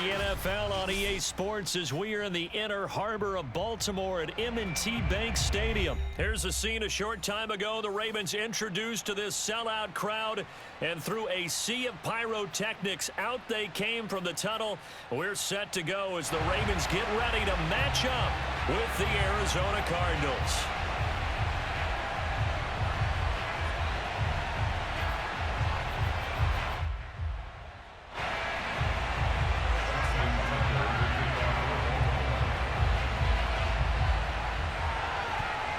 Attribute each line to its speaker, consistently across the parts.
Speaker 1: the NFL on EA Sports as we are in the inner harbor of Baltimore at M&T Bank Stadium. Here's a scene a short time ago. The Ravens introduced to this sellout crowd, and through a sea of pyrotechnics, out they came from the tunnel. We're set to go as the Ravens get ready to match up with the Arizona Cardinals.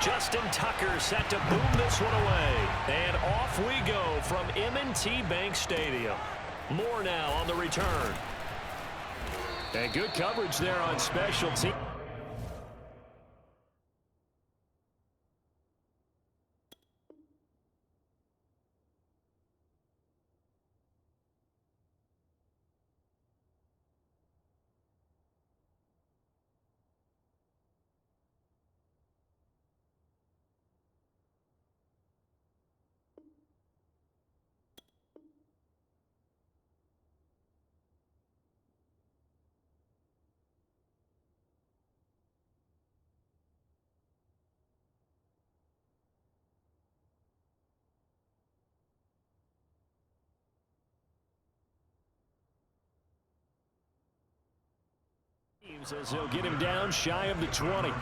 Speaker 1: Justin Tucker set to boom this one away. And off we go from M&T Bank Stadium. More now on the return. And good coverage there on special teams. As he'll get him down shy of the 20.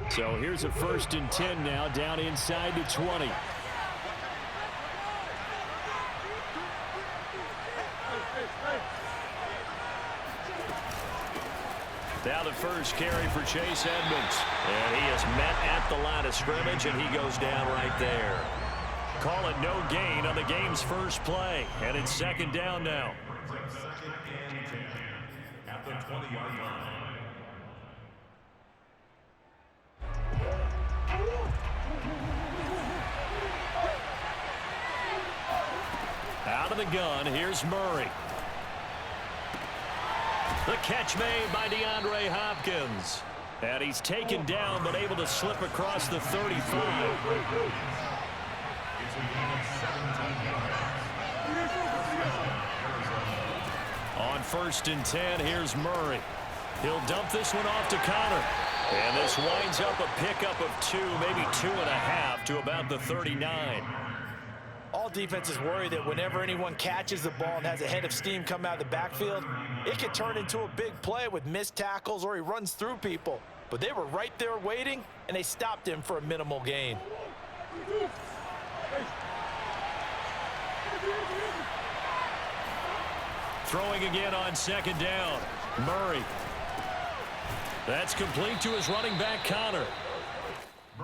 Speaker 1: So here's a 1st and 10 now, down inside the 20. Now the first carry for Chase Edmonds. And he is met at the line of scrimmage, and he goes down right there. Call it no gain on the game's first play. And it's 2nd down now. At the 20-yard line. Out of the gun, here's Murray. The catch made by DeAndre Hopkins. And he's taken down but able to slip across the 35. On 1st and 10, here's Murray. He'll dump this one off to Connor. And this winds up a pickup of 2, maybe 2.5 to about the 39.
Speaker 2: All defenses worry that whenever anyone catches the ball and has a head of steam come out of the backfield, it could turn into a big play with missed tackles or he runs through people. But they were right there waiting, and they stopped him for a minimal gain.
Speaker 1: Throwing again on 2nd down. Murray. That's complete to his running back, Connor.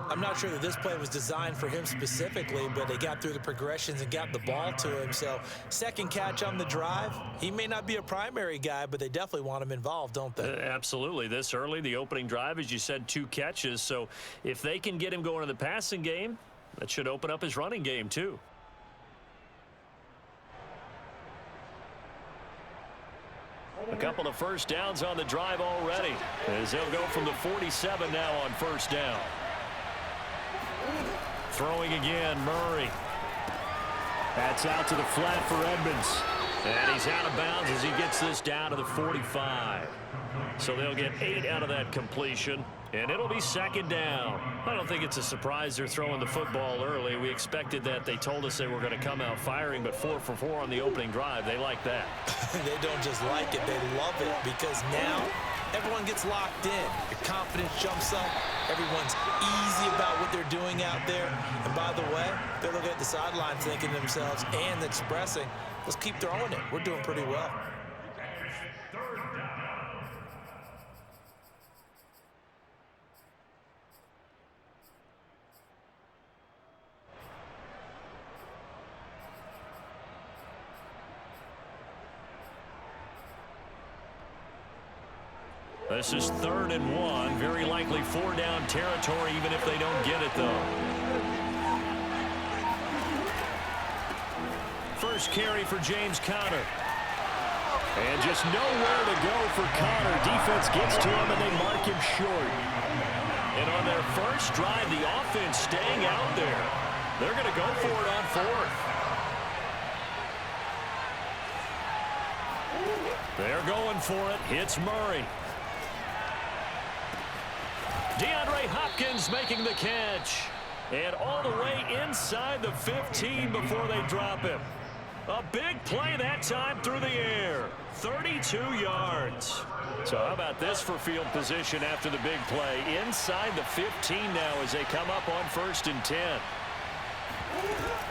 Speaker 2: I'm not sure that this play was designed for him specifically, but they got through the progressions and got the ball to him. So 2nd catch on the drive. He may not be a primary guy, but they definitely want him involved, don't they?
Speaker 1: Absolutely. This early, the opening drive, as you said, 2 catches. So if they can get him going in the passing game, that should open up his running game too. A couple of 1st downs on the drive already, as they'll go from the 47 now on 1st down. Throwing again, Murray. That's out to the flat for Edmonds. And he's out of bounds as he gets this down to the 45. So they'll get 8 out of that completion, and it'll be 2nd down. I don't think it's a surprise they're throwing the football early. We expected that. They told us they were going to come out firing, but 4 for 4 on the opening drive. They like that.
Speaker 2: They don't just like it, they love it, because now everyone gets locked in. Your confidence jumps up. Everyone's easy about what they're doing out there. And by the way, they're looking at the sideline thinking to themselves and expressing, let's keep throwing it. We're doing pretty well.
Speaker 1: This is 3rd and 1. Very likely 4-down territory, even if they don't get it, though. first carry for James Conner. And just nowhere to go for Conner. Defense gets to him, and they mark him short. And on their first drive, the offense staying out there. They're going to go for it on fourth. They're going for it. Hits Murray. DeAndre Hopkins making the catch. And all the way inside the 15 before they drop him. A big play that time through the air. 32 yards. So how about this for field position after the big play? Inside the 15 now as they come up on 1st and 10.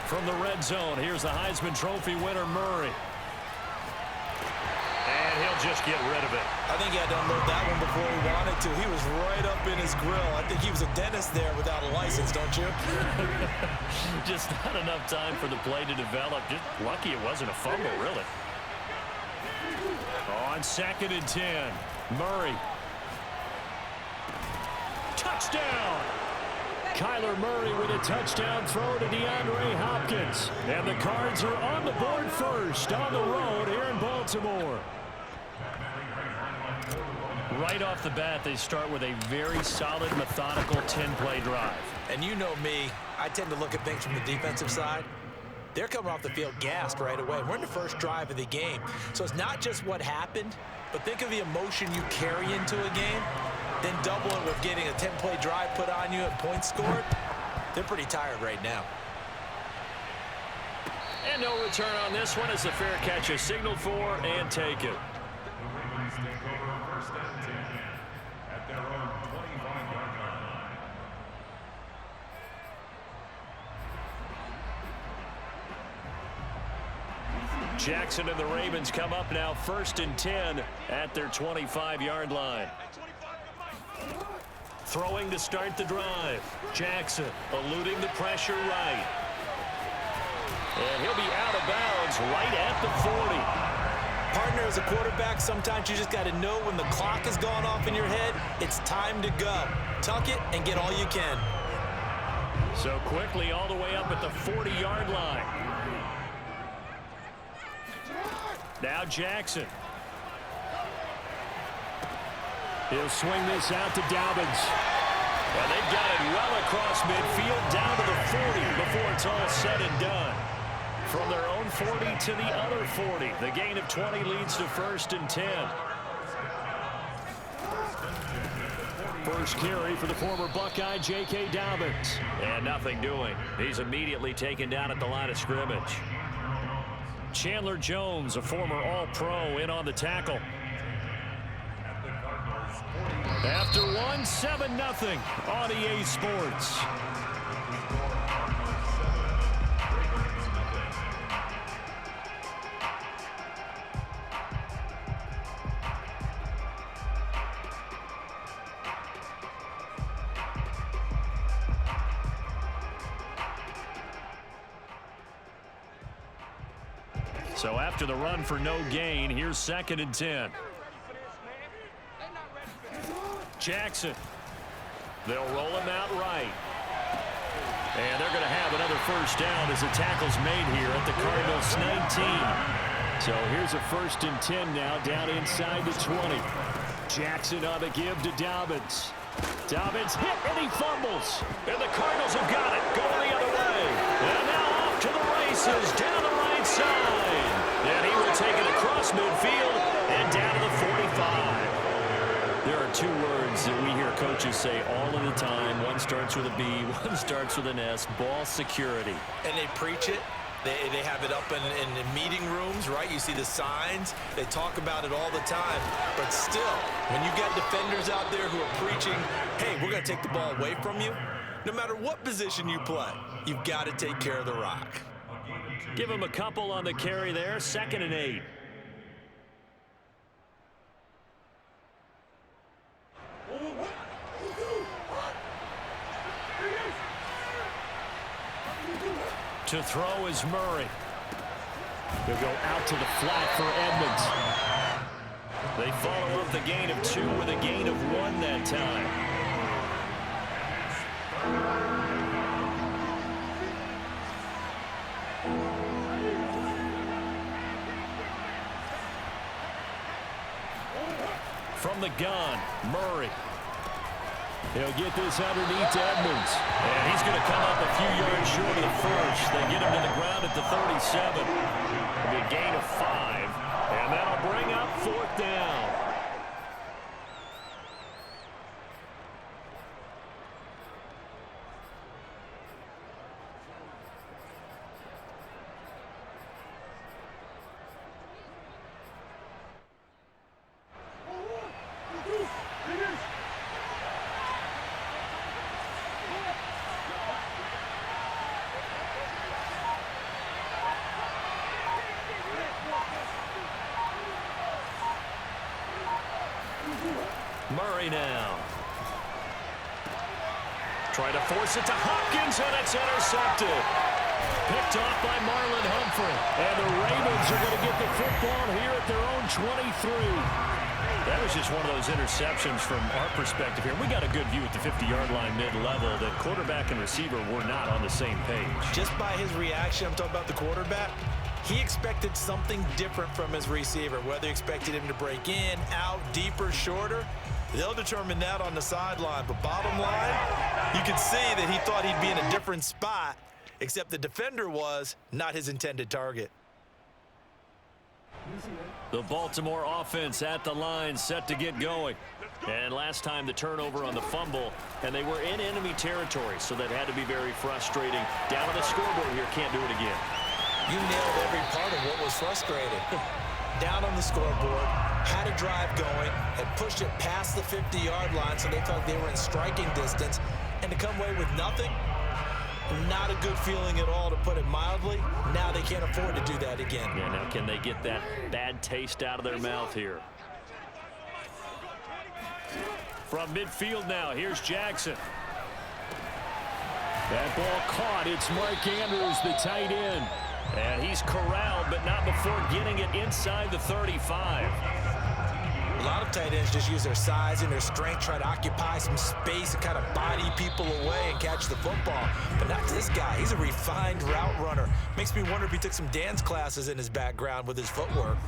Speaker 1: From the red zone, here's the Heisman Trophy winner, Murray. And he'll just get rid of it.
Speaker 2: I think he had to unload that one before he wanted to. He was right up in his grill. I think he was a dentist there without a license, don't you?
Speaker 1: Just not enough time for the play to develop. Just lucky it wasn't a fumble, really. On 2nd and 10, Murray. Touchdown! Kyler Murray with a touchdown throw to DeAndre Hopkins. And the Cards are on the board first on the road here in Baltimore. Right off the bat, they start with a very solid, methodical 10-play drive.
Speaker 2: And you know me, I tend to look at things from the defensive side. They're coming off the field gassed right away. We're in the first drive of the game. So it's not just what happened, but think of the emotion you carry into a game, then double it with getting a 10-play drive put on you and points scored. They're pretty tired right now.
Speaker 1: And no return on this one as the fair catch is signaled for and taken. Jackson and the Ravens come up now 1st and 10 at their 25-yard line. Throwing to start the drive. Jackson eluding the pressure right. And he'll be out of bounds right at the 40.
Speaker 2: Partner, as a quarterback, sometimes you just got to know when the clock has gone off in your head, it's time to go. Tuck it and get all you can.
Speaker 1: So quickly all the way up at the 40-yard line. Now Jackson. He'll swing this out to Dobbins. And they've got it well across midfield down to the 40 before it's all said and done. From their own 40 to the other 40. The gain of 20 leads to 1st and 10. First carry for the former Buckeye, J.K. Dobbins. And nothing doing. He's immediately taken down at the line of scrimmage. Chandler Jones, a former All-Pro, in on the tackle. After one, 7-0 on EA Sports. So after the run for no gain, here's 2nd and 10. Jackson. They'll roll him out right. And they're going to have another first down as the tackle's made here at the Cardinals 19. So here's a 1st and 10 now down inside the 20. Jackson on the give to Dobbins. Dobbins hit and he fumbles. And the Cardinals have got it. Going the other way. And now off to the races down the right side. And he will take it across midfield and down to the 45. There are two words that we hear coaches say all of the time. One starts with a B, one starts with an S. Ball security.
Speaker 2: And they preach it. They have it up in meeting rooms, right? You see the signs. They talk about it all the time. But still, when you got defenders out there who are preaching, hey, we're going to take the ball away from you, no matter what position you play, you've got to take care of the rock.
Speaker 1: Give him a couple on the carry there. 2nd and 8. To throw is Murray. He'll go out to the flat for Edmonds. They follow up the gain of 2 with a gain of 1 that time. from the gun. Murray. He'll get this underneath to Edmonds. And he's going to come up a few yards short of the first. They get him to the ground at the 37. It'll be a gain of 5. And that'll bring up 4th down. Murray now. Try to force it to Hopkins, and it's intercepted. Picked off by Marlon Humphrey. And the Ravens are going to get the football here at their own 23. That was just one of those interceptions from our perspective here. We got a good view at the 50-yard line mid-level that quarterback and receiver were not on the same page.
Speaker 2: Just by his reaction, I'm talking about the quarterback, he expected something different from his receiver, whether he expected him to break in, out, deeper, shorter. They'll determine that on the sideline. But bottom line, you could see that he thought he'd be in a different spot, except the defender was not his intended target.
Speaker 1: The Baltimore offense at the line, set to get going. And last time the turnover on the fumble, and they were in enemy territory, so that had to be very frustrating. Down on the scoreboard here, can't do it again.
Speaker 2: You nailed every part of what was frustrating. Down on the scoreboard, had a drive going, had pushed it past the 50-yard line, so they thought they were in striking distance, and to come away with nothing, not a good feeling at all, to put it mildly. Now they can't afford to do that again.
Speaker 1: Yeah, now can they get that bad taste out of their mouth here? From midfield now, here's Jackson. That ball caught. It's Mark Andrews, the tight end. And he's corralled, but not before getting it inside the 35.
Speaker 2: A lot of tight ends just use their size and their strength, try to occupy some space and kind of body people away and catch the football. But not this guy. He's a refined route runner. Makes me wonder if he took some dance classes in his background with his footwork.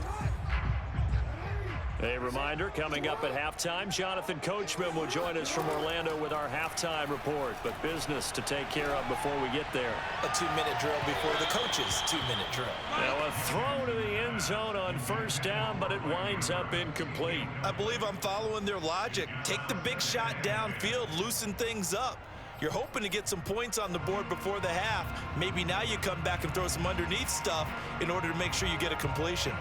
Speaker 1: A reminder, coming up at halftime, Jonathan Coachman will join us from Orlando with our halftime report. But business to take care of before we get there.
Speaker 2: A 2-minute drill before the coach's 2-minute drill.
Speaker 1: Now a throw to the end zone on first down, but it winds up incomplete.
Speaker 2: I believe I'm following their logic. Take the big shot downfield, loosen things up. You're hoping to get some points on the board before the half. Maybe now you come back and throw some underneath stuff in order to make sure you get a completion.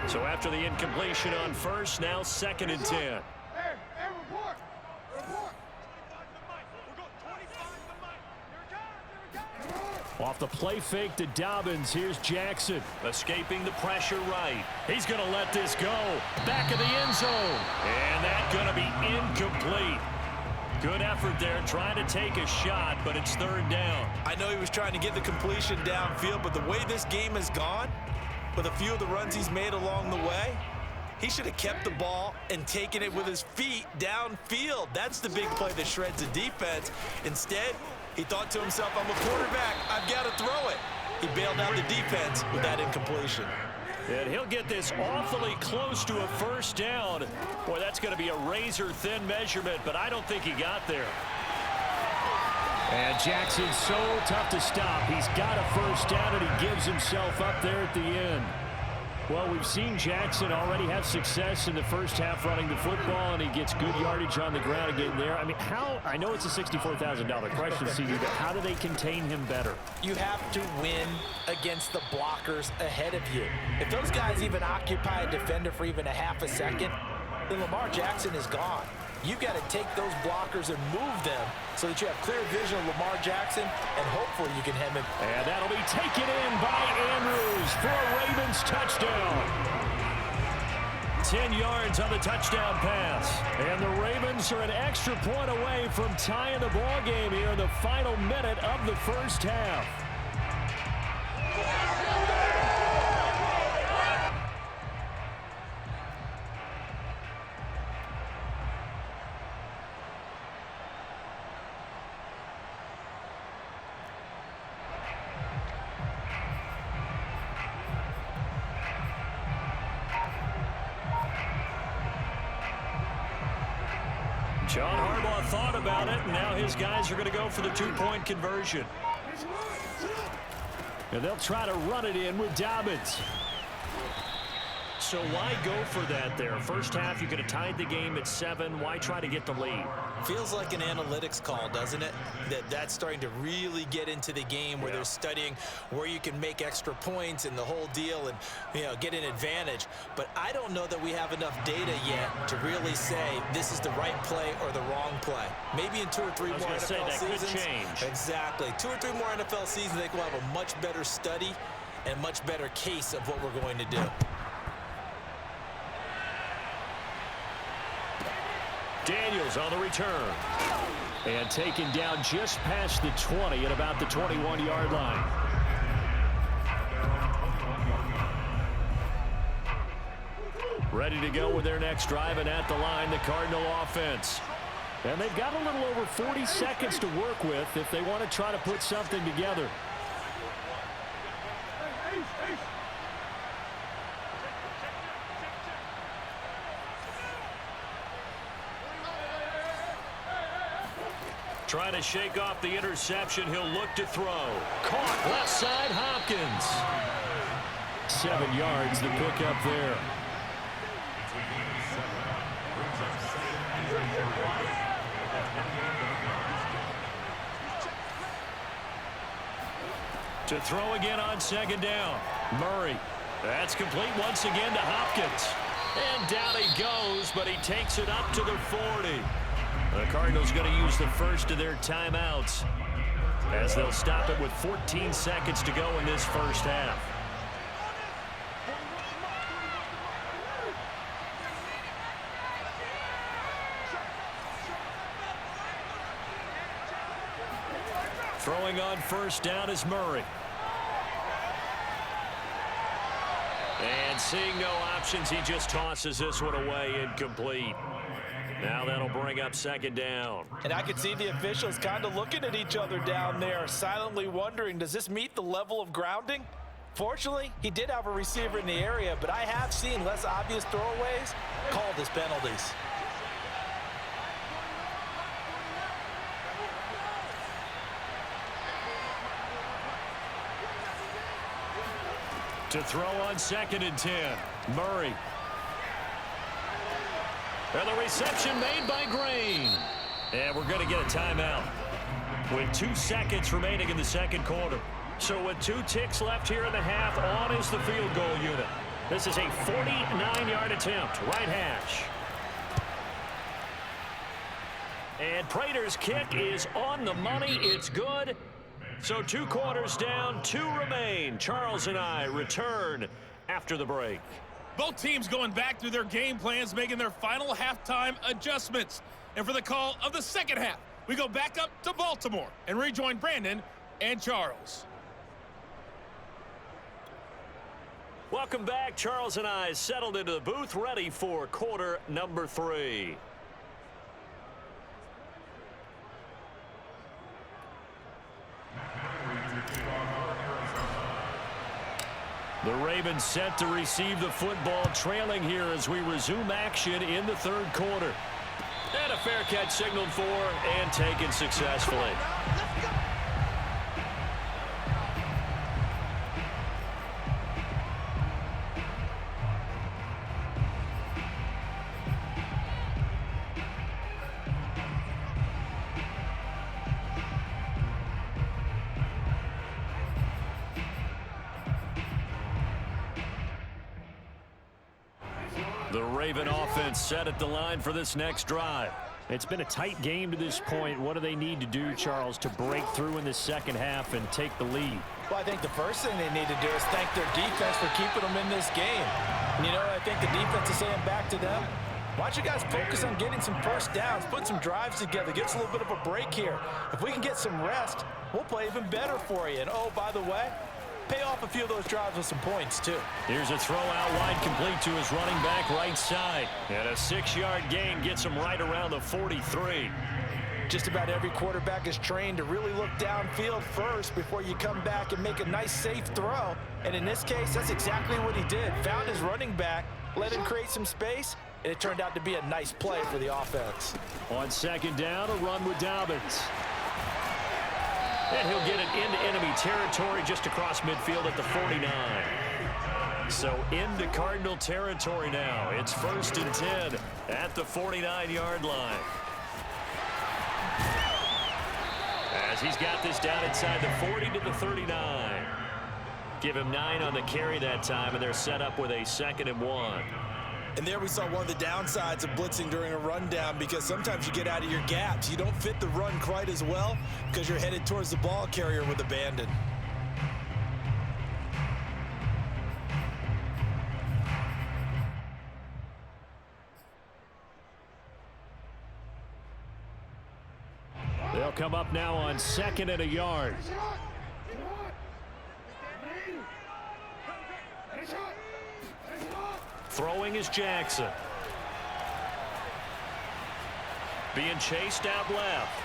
Speaker 1: So after the incompletion on first, now 2nd and 10. Off the play fake to Dobbins, here's Jackson. Escaping the pressure right. He's going to let this go. Back of the end zone. And that's going to be incomplete. Good effort there, trying to take a shot, but it's 3rd down.
Speaker 2: I know he was trying to get the completion downfield, but the way this game has gone, with a few of the runs he's made along the way, he should have kept the ball and taken it with his feet downfield. That's the big play that shreds the defense. Instead, he thought to himself, I'm a quarterback, I've got to throw it. He bailed out the defense with that incompletion.
Speaker 1: And he'll get this awfully close to a first down. Boy, that's going to be a razor-thin measurement, but I don't think he got there. And Jackson's so tough to stop. He's got a first down, and he gives himself up there at the end. Well, we've seen Jackson already have success in the first half running the football, and he gets good yardage on the ground again there. I mean, I know it's a $64,000 question, CD, but how do they contain him better?
Speaker 2: You have to win against the blockers ahead of you. If those guys even occupy a defender for even a half a second, then Lamar Jackson is gone. You've got to take those blockers and move them so that you have clear vision of Lamar Jackson, and hopefully you can hem him.
Speaker 1: And that'll be taken in by Andrews for a Ravens touchdown. 10 yards on the touchdown pass. And the Ravens are an extra point away from tying the ball game here in the final minute of the first half. John Harbaugh thought about it, and now his guys are going to go for the two-point conversion. And they'll try to run it in with Dobbins. So why go for that there? First half, you could have tied the game at 7. Why try to get the lead?
Speaker 2: Feels like an analytics call, doesn't it? That's starting to really get into the game where they're studying where you can make extra points and the whole deal and, get an advantage. But I don't know that we have enough data yet to really say this is the right play or the wrong play. Maybe in 2 or 3 more NFL seasons.
Speaker 1: Could change.
Speaker 2: Exactly. 2 or 3 more NFL seasons, I think we'll have a much better study and a much better case of what we're going to do.
Speaker 1: Daniels on the return. And taken down just past the 20 at about the 21-yard line. Ready to go with their next drive, and at the line, the Cardinal offense. And they've got a little over 40 seconds to work with if they want to try to put something together. Trying to shake off the interception. He'll look to throw. Caught left side, Hopkins. 7 yards, the pickup there. To throw again on second down. Murray. That's complete once again to Hopkins. And down he goes, but he takes it up to the 40. The Cardinals going to use the first of their timeouts as they'll stop it with 14 seconds to go in this first half. Throwing on first down is Murray. And seeing no options, he just tosses this one away, incomplete. Now that'll bring up second down.
Speaker 2: And I could see the officials kind of looking at each other down there, silently wondering, does this meet the level of grounding? Fortunately, he did have a receiver in the area, but I have seen less obvious throwaways called as penalties.
Speaker 1: To throw on second and 10, Murray. And the reception made by Green. And we're going to get a timeout with 2 seconds remaining in the second quarter. So with 2 ticks left here in the half, on is the field goal unit. This is a 49-yard attempt, right hash. And Prater's kick is on the money. It's good. So 2 quarters down, 2 remain. Charles and I return after the break.
Speaker 3: Both teams going back through their game plans, making their final halftime adjustments. And for the call of the second half, we go back up to Baltimore and rejoin Brandon and Charles.
Speaker 1: Welcome back. Charles and I settled into the booth, ready for quarter number 3. The Ravens set to receive the football, trailing here as we resume action in the third quarter. And a fair catch signaled for and taken successfully. The Raven offense set at the line for this next drive. It's been a tight game to this point. What do they need to do, Charles, to break through in the second half and take the lead?
Speaker 2: Well, I think the first thing they need to do is thank their defense for keeping them in this game. And, I think the defense is saying back to them, why don't you guys focus on getting some first downs, put some drives together, give us a little bit of a break here. If we can get some rest, we'll play even better for you. And, oh, by the way, pay off a few of those drives with some points, too.
Speaker 1: Here's a throw out wide, complete to his running back right side. And a 6-yard gain gets him right around the 43.
Speaker 2: Just about every quarterback is trained to really look downfield first before you come back and make a nice, safe throw. And in this case, that's exactly what he did. Found his running back, let him create some space, and it turned out to be a nice play for the offense.
Speaker 1: On second down, a run with Dobbins. And he'll get it into enemy territory just across midfield at the 49. So into Cardinal territory now. It's 1st and 10 at the 49-yard line. As he's got this down inside the 40 to the 39. Give him 9 on the carry that time, and they're set up with a 2nd and 1.
Speaker 2: And there we saw one of the downsides of blitzing during a rundown, because sometimes you get out of your gaps. You don't fit the run quite as well because you're headed towards the ball carrier with abandon.
Speaker 1: They'll come up now on 2nd and a yard. Throwing is Jackson. Being chased out left.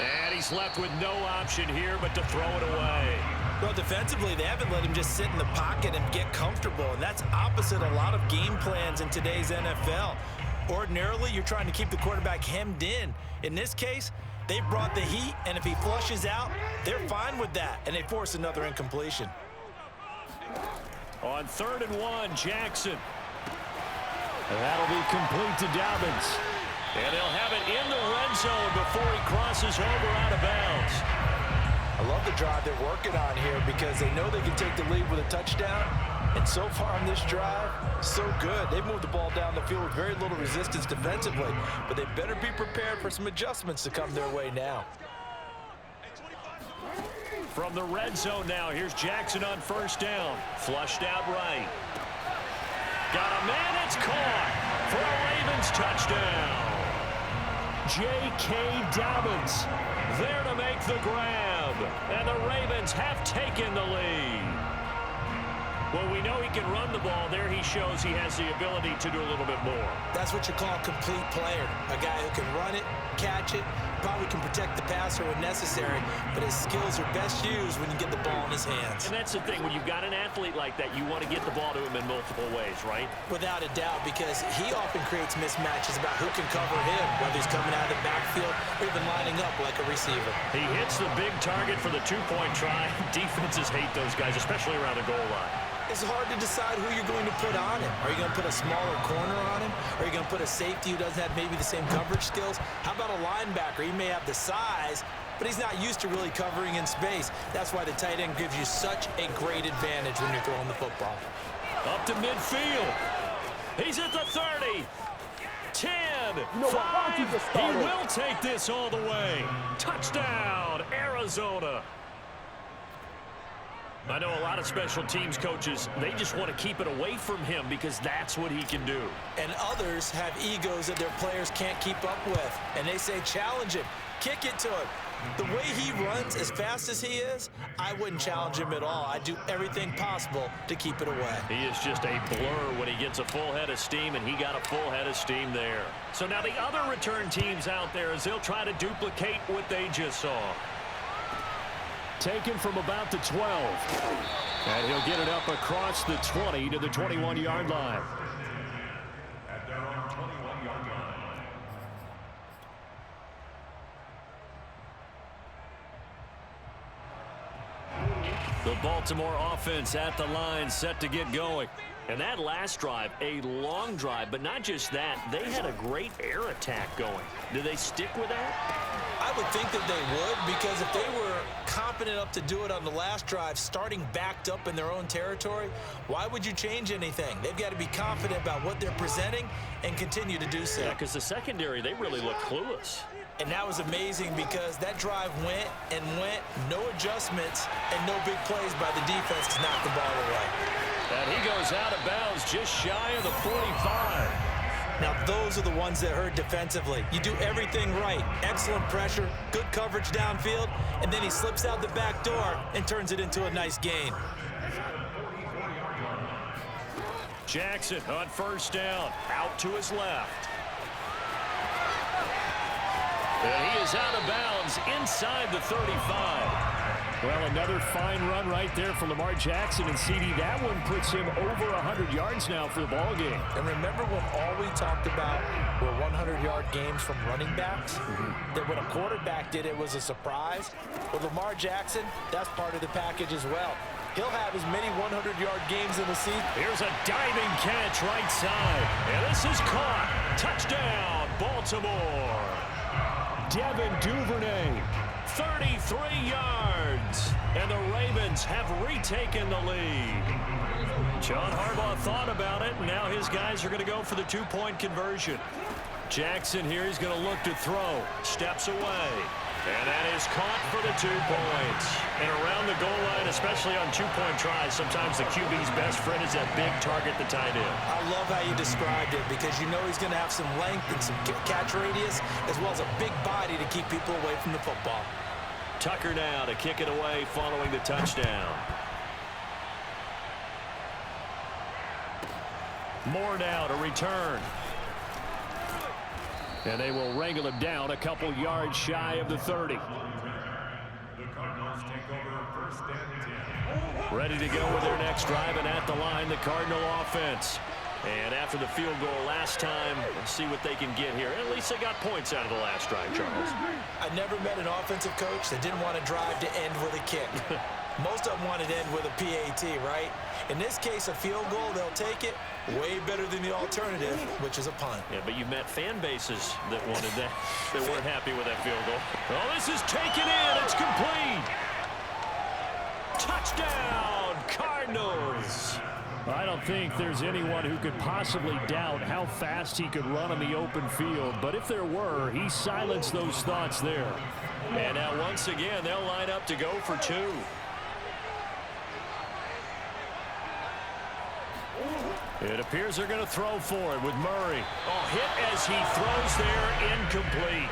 Speaker 1: And he's left with no option here but to throw it away.
Speaker 2: Well, defensively, they haven't let him just sit in the pocket and get comfortable, and that's opposite a lot of game plans in today's NFL. Ordinarily, you're trying to keep the quarterback hemmed in. In this case, they brought the heat, and if he flushes out, they're fine with that, and they force another incompletion.
Speaker 1: On 3rd and 1, Jackson. And that'll be complete to Dobbins. And they'll have it in the red zone before he crosses over out of bounds.
Speaker 2: I love the drive they're working on here because they know they can take the lead with a touchdown. And so far on this drive, so good. They've moved the ball down the field with very little resistance defensively. But they better be prepared for some adjustments to come their way now.
Speaker 1: From the red zone now, here's Jackson on 1st down. Flushed out right. Got a man, it's caught for a Ravens touchdown. J.K. Dobbins there to make the grab. And the Ravens have taken the lead. Well, we know he can run the ball. There he shows he has the ability to do a little bit more.
Speaker 2: That's what you call a complete player. A guy who can run it, catch it, probably can protect the passer when necessary, but his skills are best used when you get the ball in his hands.
Speaker 1: And that's the thing. When you've got an athlete like that, you want to get the ball to him in multiple ways, right?
Speaker 2: Without a doubt, because he often creates mismatches about who can cover him, whether he's coming out of the backfield or even lining up like a receiver.
Speaker 1: He hits the big target for the 2-point try. Defenses hate those guys, especially around the goal line.
Speaker 2: It's hard to decide who you're going to put on him. Are you going to put a smaller corner on him? Are you going to put a safety who doesn't have maybe the same coverage skills? How about a linebacker? He may have the size, but he's not used to really covering in space. That's why the tight end gives you such a great advantage when you're throwing the football.
Speaker 1: Up to midfield. He's at the 30. 10. 5. He will take this all the way. Touchdown, Arizona. I know a lot of special teams coaches, they just want to keep it away from him because that's what he can do.
Speaker 2: And others have egos that their players can't keep up with. And they say, challenge him, kick it to him. The way he runs as fast as he is, I wouldn't challenge him at all. I'd do everything possible to keep it away.
Speaker 1: He is just a blur when he gets a full head of steam, and he got a full head of steam there. So now the other return teams out there, as they'll try to duplicate what they just saw. Taken from about the 12. And he'll get it up across the 20 to the 21-yard line. The Baltimore offense at the line, set to get going. And that last drive, a long drive, but not just that. They had a great air attack going. Do they stick with that?
Speaker 2: I would think that they would, because if they were confident enough to do it on the last drive, starting backed up in their own territory, why would you change anything? They've got to be confident about what they're presenting and continue to do so.
Speaker 1: Yeah, because the secondary, they really look clueless.
Speaker 2: And that was amazing because that drive went and went, no adjustments, and no big plays by the defense to knock the ball away.
Speaker 1: And he goes out of bounds just shy of the 45.
Speaker 2: Now, those are the ones that hurt defensively. You do everything right. Excellent pressure, good coverage downfield, and then he slips out the back door and turns it into a nice gain.
Speaker 1: Jackson on first down, out to his left. And he is out of bounds inside the 35.
Speaker 4: Well, another fine run right there from Lamar Jackson, and CD, that one puts him over 100 yards now for the ball game.
Speaker 2: And remember when all we talked about were 100-yard games from running backs? That when a quarterback did it was a surprise? With Lamar Jackson, that's part of the package as well. He'll have as many 100-yard games in the season.
Speaker 1: Here's a diving catch right side. And this is caught. Touchdown, Baltimore.
Speaker 4: Devin Duvernay.
Speaker 1: 33 yards. And the Ravens have retaken the lead. John Harbaugh thought about it, and now his guys are going to go for the two-point conversion. Jackson here, he's going to look to throw. Steps away. And that is caught for the 2 points. And around the goal line, especially on two-point tries, sometimes the QB's best friend is that big target, the tight end.
Speaker 2: I love how you described it because you know he's going to have some length and some catch radius as well as a big body to keep people away from the football.
Speaker 1: Tucker now to kick it away following the touchdown. Moore now to return. And they will wrangle him down a couple yards shy of the 30. Ready to go with their next drive, and at the line, the Cardinal offense. And after the field goal last time, let's see what they can get here. At least they got points out of the last drive, Charles.
Speaker 2: I never met an offensive coach that didn't want to drive to end with a kick. Most of them want to end with a PAT, right? In this case, a field goal, they'll take it. Way better than the alternative, which is a punt.
Speaker 1: Yeah, but you met fan bases that wanted that. They weren't happy with that field goal. Oh, this is taken in. It's complete. Touchdown, Cardinals.
Speaker 4: I don't think there's anyone who could possibly doubt how fast he could run on the open field. But if there were, he silenced those thoughts there.
Speaker 1: And now once again, they'll line up to go for two. It appears they're going to throw for it with Murray. Oh, hit as he throws there, incomplete.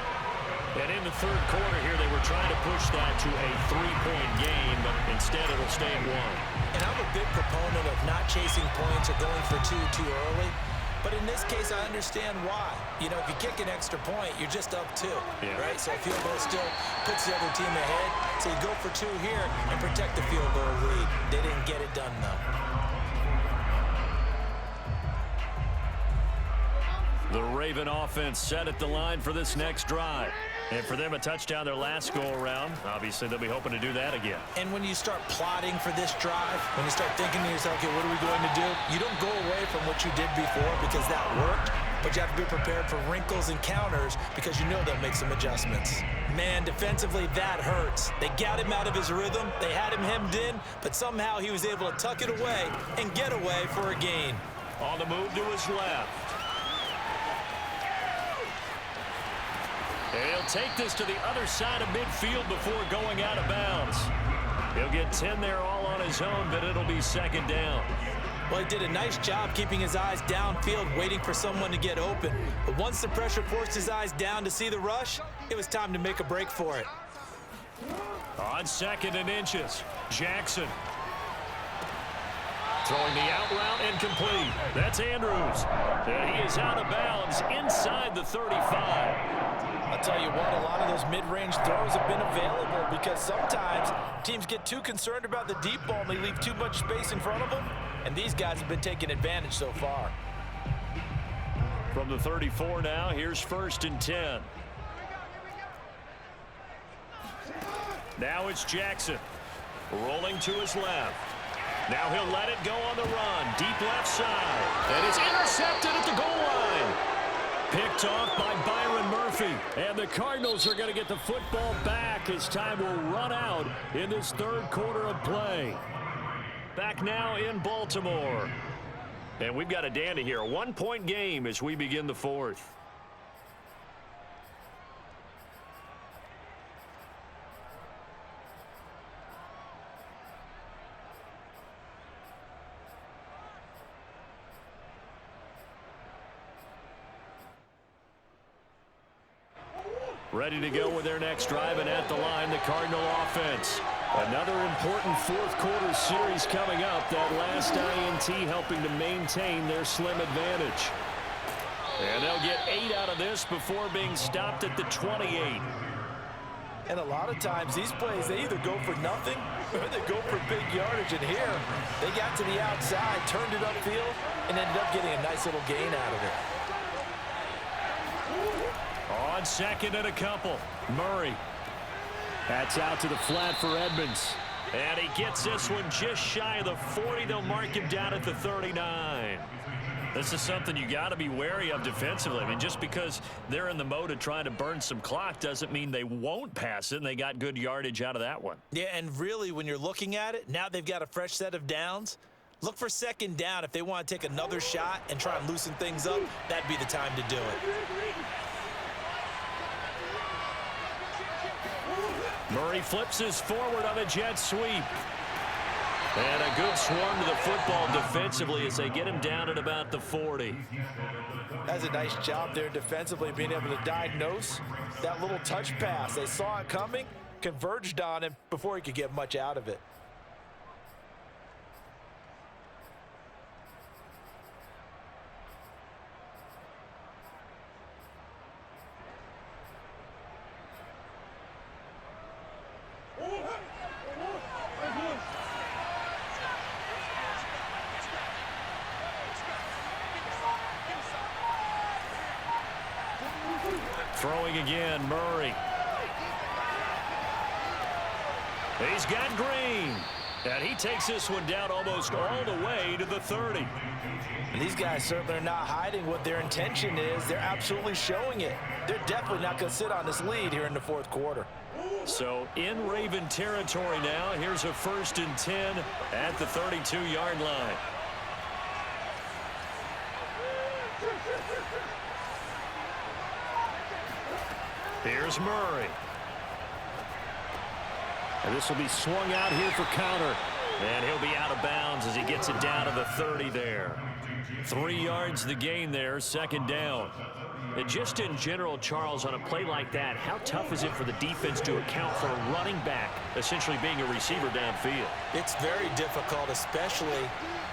Speaker 1: And in the third quarter here, they were trying to push that to a three-point game, but instead it'll stay at one.
Speaker 2: And I'm a big proponent of not chasing points or going for two too early. But in this case, I understand why. You know, if you kick an extra point, you're just up two, right? So a field goal still puts the other team ahead. So you go for two here and protect the field goal lead. They didn't get it done, though.
Speaker 1: The Raven offense set at the line for this next drive. And for them, a touchdown their last go-around. Obviously, they'll be hoping to do that again.
Speaker 2: And when you start plotting for this drive, when you start thinking to yourself, okay, what are we going to do? You don't go away from what you did before because that worked, but you have to be prepared for wrinkles and counters because you know they'll make some adjustments. Man, defensively, that hurts. They got him out of his rhythm. They had him hemmed in, but somehow he was able to tuck it away and get away for a gain.
Speaker 1: On the move to his left. And he'll take this to the other side of midfield before going out of bounds. He'll get 10 there all on his own, but it'll be second down.
Speaker 2: Well, he did a nice job keeping his eyes downfield, waiting for someone to get open. But once the pressure forced his eyes down to see the rush, it was time to make a break for it.
Speaker 1: On 2nd and inches, Jackson. Throwing the out route incomplete. That's Andrews. And he is out of bounds inside the 35.
Speaker 2: I'll tell you what, a lot of those mid-range throws have been available because sometimes teams get too concerned about the deep ball and they leave too much space in front of them, and these guys have been taking advantage so far.
Speaker 1: From the 34 now, here's 1st and 10. Now it's Jackson. Rolling to his left. Now he'll let it go on the run. Deep left side. And it's intercepted at the goal line. Picked off by Byron Murphy.
Speaker 4: And the Cardinals are going to get the football back as time will run out in this third quarter of play.
Speaker 1: Back now in Baltimore. And we've got a dandy here. A 1-point game as we begin the fourth. Ready to go with their next drive, and at the line, the Cardinal offense.
Speaker 4: Another important fourth quarter series coming up. That last INT helping to maintain their slim advantage.
Speaker 1: And they'll get 8 out of this before being stopped at the 28.
Speaker 2: And a lot of times these plays, they either go for nothing or they go for big yardage. And here, they got to the outside, turned it upfield, and ended up getting a nice little gain out of it.
Speaker 1: On second and a couple, Murray.
Speaker 4: That's out to the flat for Edmonds.
Speaker 1: And he gets this one just shy of the 40. They'll mark him down at the 39. This is something you got to be wary of defensively. I mean, just because they're in the mode of trying to burn some clock doesn't mean they won't pass it, and they got good yardage out of that one.
Speaker 2: Yeah, and really, when you're looking at it, now they've got a fresh set of downs. Look for second down. If they want to take another shot and try and loosen things up, that'd be the time to do it.
Speaker 1: Murray flips his forward on a jet sweep. And a good swarm to the football defensively as they get him down at about the 40.
Speaker 2: That's a nice job there defensively, being able to diagnose that little touch pass. They saw it coming, converged on him before he could get much out of it.
Speaker 1: Throwing again, Murray. He's got Green. And he takes this one down almost all the way to the 30.
Speaker 2: And these guys certainly are not hiding what their intention is. They're absolutely showing it. They're definitely not going to sit on this lead here in the fourth quarter.
Speaker 1: So in Raven territory now. Here's a 1st and 10 at the 32-yard line. Here's Murray.
Speaker 4: And this will be swung out here for counter.
Speaker 1: And he'll be out of bounds as he gets it down to the 30 there. 3 yards the gain there, second down. And just in general, Charles, on a play like that, how tough is it for the defense to account for a running back essentially being a receiver downfield?
Speaker 2: It's very difficult, especially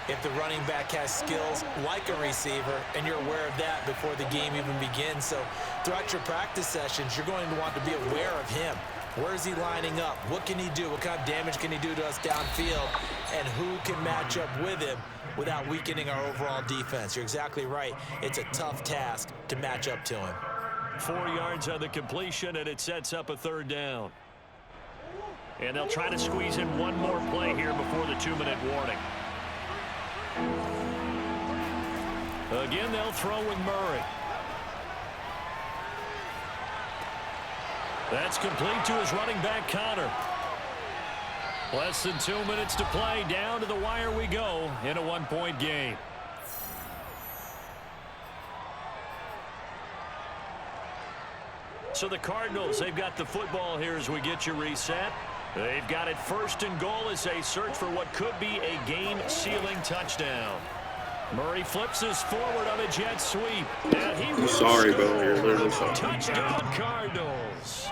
Speaker 2: if the running back has skills like a receiver, and you're aware of that before the game even begins. So throughout your practice sessions, you're going to want to be aware of him. Where is he lining up? What can he do? What kind of damage can he do to us downfield? And who can match up with him without weakening our overall defense? You're exactly right. It's a tough task to match up to him.
Speaker 1: 4 yards on the completion, and it sets up a 3rd down. And they'll try to squeeze in one more play here before the 2-minute warning. Again, they'll throw with Murray. That's complete to his running back, Connor. Less than 2 minutes to play. Down to the wire we go in a 1-point game. So the Cardinals, they've got the football here as we get you reset. They've got it 1st and goal as they search for what could be a game-sealing touchdown. Murray flips his forward on a jet sweep. And he
Speaker 5: I'm sorry, bro.
Speaker 1: Touchdown, Cardinals.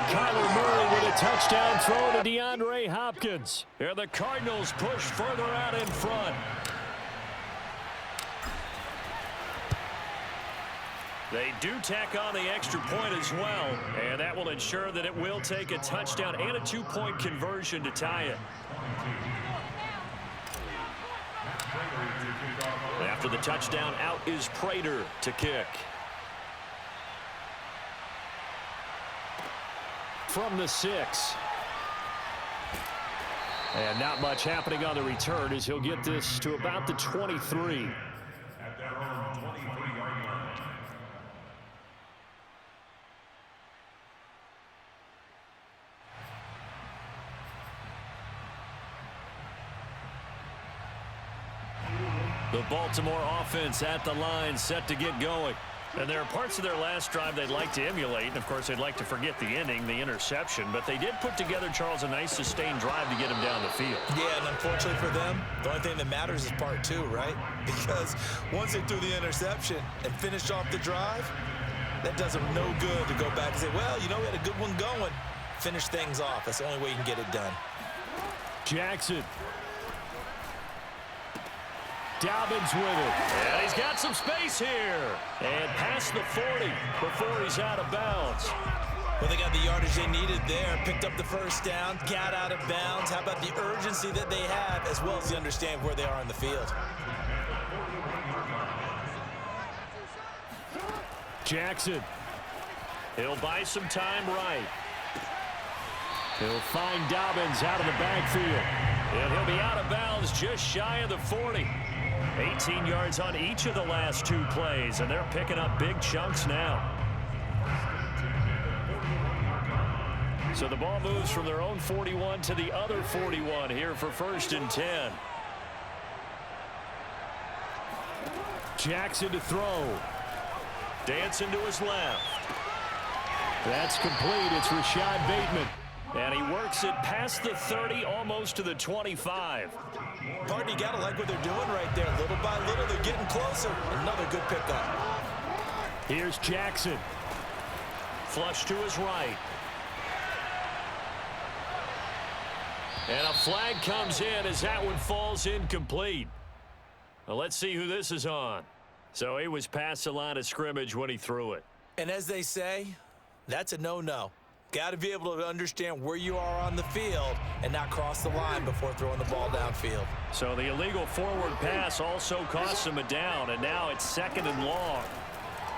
Speaker 4: Kyler Murray with a touchdown throw to DeAndre Hopkins.
Speaker 1: And the Cardinals push further out in front. They do tack on the extra point as well, and that will ensure that it will take a touchdown and a 2-point conversion to tie it. After the touchdown, out is Prater to kick.
Speaker 4: From the 6. And not much happening on the return as he'll get this to about the 23.
Speaker 1: The Baltimore offense at the line, set to get going. And there are parts of their last drive they'd like to emulate. And, of course, they'd like to forget the inning, the interception. But they did put together, Charles, a nice sustained drive to get him down the field.
Speaker 2: Yeah, and unfortunately for them, the only thing that matters is part 2, right? Because once they threw the interception and finished off the drive, that does them no good to go back and say, well, you know, we had a good one going. Finish things off. That's the only way you can get it done.
Speaker 4: Jackson. Dobbins with it.
Speaker 1: And he's got some space here. And past the 40 before he's out of bounds.
Speaker 2: Well, they got the yardage they needed there, picked up the first down, got out of bounds. How about the urgency that they have, as well as they understand where they are on the field?
Speaker 4: Jackson.
Speaker 1: He'll buy some time right.
Speaker 4: He'll find Dobbins out of the backfield.
Speaker 1: And he'll be out of bounds just shy of the 40. 18 yards on each of the last 2 plays, and they're picking up big chunks now. So the ball moves from their own 41 to the other 41 here for 1st and 10.
Speaker 4: Jackson to throw.
Speaker 1: Dancing to his left.
Speaker 4: That's complete. It's Rashad Bateman.
Speaker 1: And he works it past the 30, almost to the 25.
Speaker 2: Pardon, you got to like what they're doing right there. Little by little, they're getting closer. Another good pickup.
Speaker 4: Here's Jackson.
Speaker 1: Flush to his right. And a flag comes in as that one falls incomplete. Well, let's see who this is on. So he was past the line of scrimmage when he threw it.
Speaker 2: And as they say, that's a no-no. Got to be able to understand where you are on the field and not cross the line before throwing the ball downfield.
Speaker 1: So the illegal forward pass also cost him a down, and now it's 2nd and long.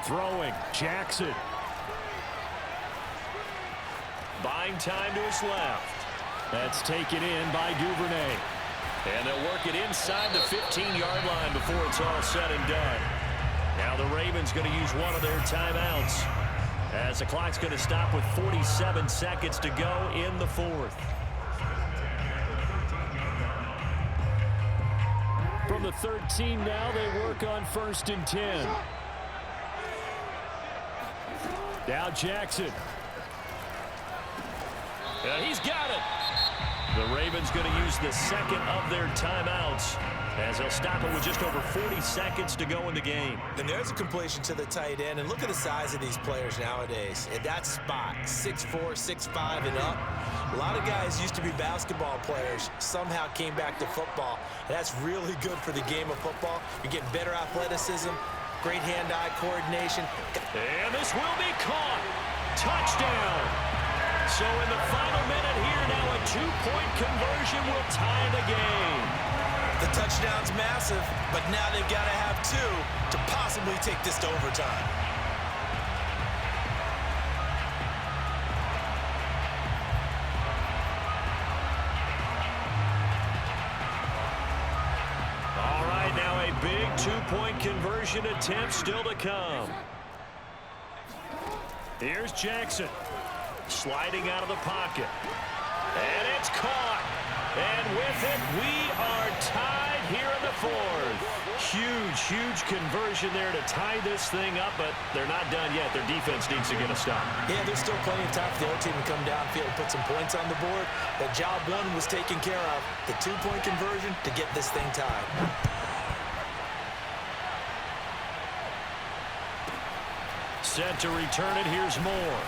Speaker 4: Throwing. Jackson.
Speaker 1: Buying time to his left.
Speaker 4: That's taken in by Duvernay.
Speaker 1: And they'll work it inside the 15-yard line before it's all said and done. Now the Ravens going to use one of their timeouts, as the clock's going to stop with 47 seconds to go in the 4th.
Speaker 4: From the 13 now, they work on 1st and 10. Now Jackson.
Speaker 1: And he's got it. The Ravens going to use the 2nd of their timeouts, as they'll stop it with just over 40 seconds to go in the game.
Speaker 2: And there's a completion to the tight end. And look at the size of these players nowadays. At that spot, 6'4", 6'5", and up. A lot of guys used to be basketball players, somehow came back to football. And that's really good for the game of football. You're getting better athleticism, great hand-eye coordination.
Speaker 1: And this will be caught. Touchdown. So in the final minute here now, a 2-point conversion will tie the game.
Speaker 2: The touchdown's massive, but now they've got to have 2 to possibly take this to overtime.
Speaker 1: All right, now a big 2-point conversion attempt still to come. Here's Jackson. Sliding out of the pocket. And it's caught. And with it, we are tied here in the 4th. Huge conversion there to tie this thing up, but they're not done yet. Their defense needs to get a stop.
Speaker 2: Yeah, there's still plenty of time for the other team to come downfield and put some points on the board. But job 1 was taken care of. The 2-point conversion to get this thing tied.
Speaker 1: Set to return it. Here's Moore.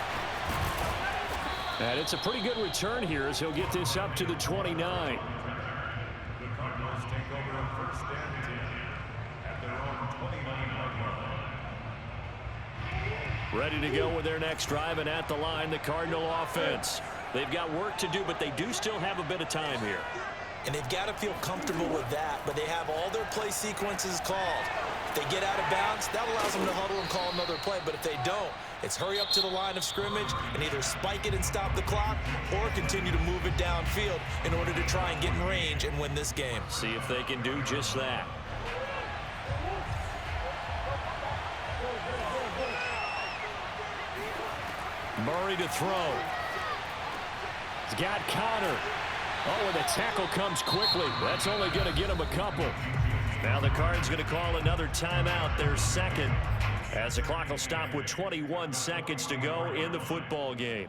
Speaker 4: And it's a pretty good return here as he'll get this up to the 29.
Speaker 5: The Cardinals take over on 1st and 10 at their own 29-yard line.
Speaker 1: Ready to go with their next drive, and at the line, the Cardinal offense. They've got work to do, but they do still have a bit of time here.
Speaker 2: And they've got to feel comfortable with that, but they have all their play sequences called. If they get out of bounds, that allows them to huddle and call another play. But if they don't, it's hurry up to the line of scrimmage and either spike it and stop the clock or continue to move it downfield in order to try and get in range and win this game.
Speaker 1: See if they can do just that.
Speaker 4: Murray to throw. He's got Connor. Oh, and the tackle comes quickly. That's only going to get him a couple.
Speaker 1: Now the Card's going to call another timeout, their 2nd, as the clock will stop with 21 seconds to go in the football game.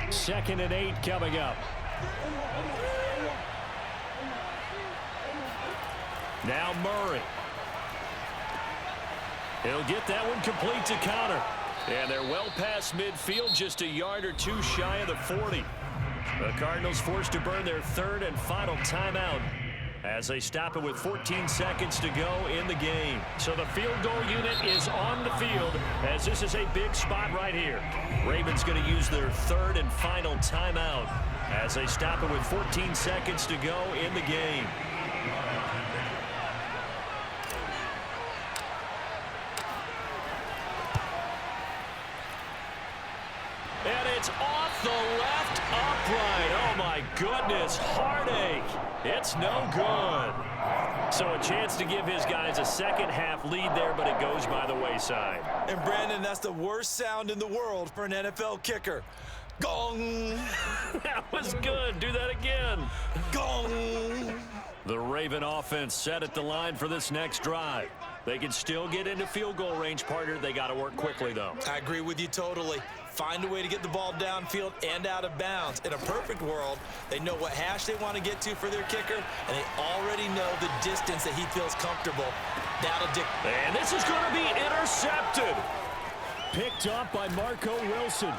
Speaker 4: Second and 8 coming up.
Speaker 1: Now Murray. He'll get that one complete to Connor. And they're well past midfield, just a yard or 2 shy of the 40. The Cardinals forced to burn their third and final timeout as they stop it with 14 seconds to go in the game.
Speaker 4: So the field goal unit is on the field as this is a big spot right here.
Speaker 1: Ravens going to use their third and final timeout as they stop it with 14 seconds to go in the game. And it's off the left upright. Oh, my goodness. Heartache. It's no good. So a chance to give his guys a second-half lead there, but it goes by the wayside.
Speaker 2: And, Brandon, that's the worst sound in the world for an NFL kicker. Gong.
Speaker 1: That was good. Do that again.
Speaker 2: Gong.
Speaker 1: The Raven offense set at the line for this next drive. They can still get into field goal range, partner. They got to work quickly, though.
Speaker 2: I agree with you totally. Find a way to get the ball downfield and out of bounds. In a perfect world, they know what hash they want to get to for their kicker, and they already know the distance that he feels comfortable.
Speaker 1: And this is going to be intercepted.
Speaker 4: Picked up by Marco Wilson.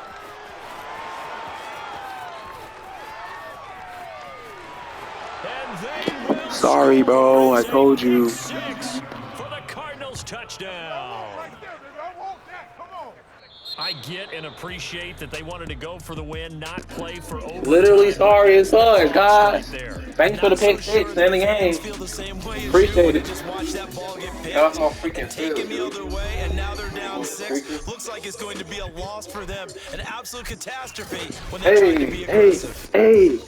Speaker 1: And they will
Speaker 6: Sorry, bro. I told you.
Speaker 1: 6 for the Cardinals touchdown.
Speaker 4: I get and appreciate that they wanted to go for the win, not play for overtime.
Speaker 6: Literally sorry as fuck, guys. Thanks for the pick six in the game. Appreciate it. That was my freaking
Speaker 2: taking the other way, and now they're down 6. Looks like it's going to be a loss for them. An absolute catastrophe when they try to be aggressive.
Speaker 6: Hey,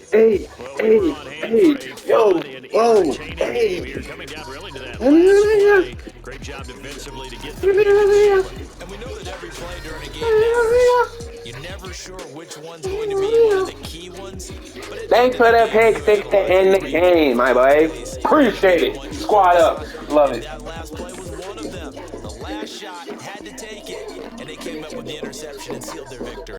Speaker 6: yo, whoa, hey.
Speaker 1: Coming down really to that last play. Great job defensively to get the
Speaker 2: And we know that every play during a game matters. You're never sure which one's going to be one of the key ones.
Speaker 6: Thanks for the pick six to end the game, my boy. Appreciate it. Squad up. Love it.
Speaker 2: That last play was one of them. The last shot had to take it, and they came up with the interception and sealed their victory.